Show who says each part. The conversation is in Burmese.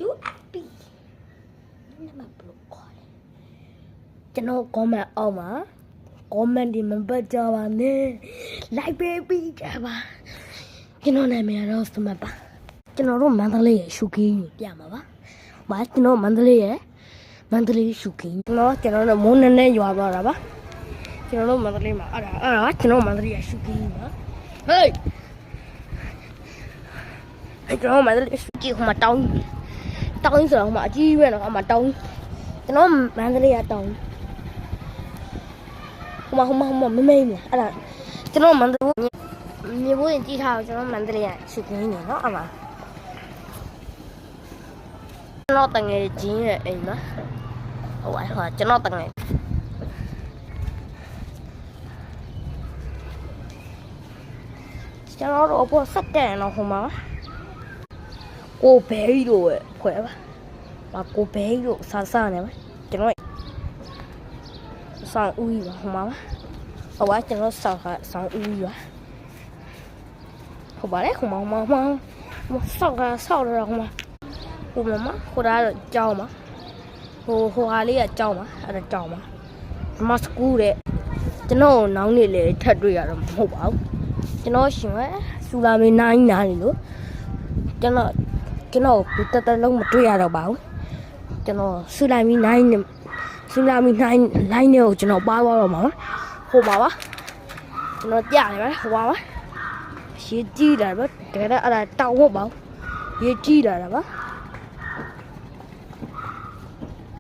Speaker 1: USB နမဘလို့ခေါ်တယ်ကျွန်တော် comment အောက်မှာ comment ဒီမပတ်ကြပါနဲ့ like ပေးပြီးကြပါကျွန်တော်နာမည်တော့စမပါကျွန်တော်တို့မန္တလေးရဲ့ရှုခင်းပြမှာပါ။ဘာကျွန်တော်မန္တလေးရဲ့မန္တလေးရှုခင်းကျွန်တော်တို့မိုးနဲ့ရွာသွားတာပါကျွန်တော်တို့မန္တလေးမှာအဲ့ဒါကျွန်တော်မန္တလေးရဲ့ရှုခင်းပါဟေးကျွန်တော်မန္တလေးရှုခင်းဟိုမှာတောင်းဆိုတော့ဟိုမှာအကြီးပဲနော်ဟိုမှာတောင်းကျွန်တော်မန္တလေးကတောင်းဟိုမှာမမေးဘူးအဲ့ဒါကျွန်တော်မန္တလေးမြေဘိုးရင်ကြည့်ထားအောင်ကျွန်တော်မန္တလေးကရှုခင်းနေနော်အဲ့မှာကျွန်တော်တငယ်ချင်းရဲ့အိမ်မှာဟိုကျွန်တော်တငယ်ကျွန်တော်တို့ဘောဆက်တယ်နော်ဟိုမှာကိုဘဲကြီးတို့ရဲ့ခွဲပါကိုဘဲကြီးတို့ဆာနေမှာကျွန်တော်ဆောင်ဦးကြီးပါဟိုမှာဟိုကျွန်တော်ဆောင်ဦးကြီးပါဟိုပါလေဟိုမှာဆောက်တော့ဟိုမှာဟိုမှာဟိုဒါတော့ကြောင်းမှာဟိုဟာလေးကကြောင်းမှာအဲ့ဒါကြောင်းမှာမစကူတဲ့ကျွန်တော်နောင်းနေလေထပ်တွေ့ရတော့မဟုတ်ပါဘူးကျွန်တော်ရှင်ကစူလာမင်းနိုင်နာနေလို့ကျွန်တော်တလုံးမတွေ့ရတော့ပါဘူးကျွန်တော်စူလာမင်းနိုင်လိုင်းနေကိုကျွန်တော်ပါသွားတော့မှာဟိုပါပါကျွန်တော်ပြနေပါဟိုပါရေကြီးတာဗျတကယ်တော့အဲ့ဒါတောင်ဟုတ်ပါဘူးရေကြီးတာပါ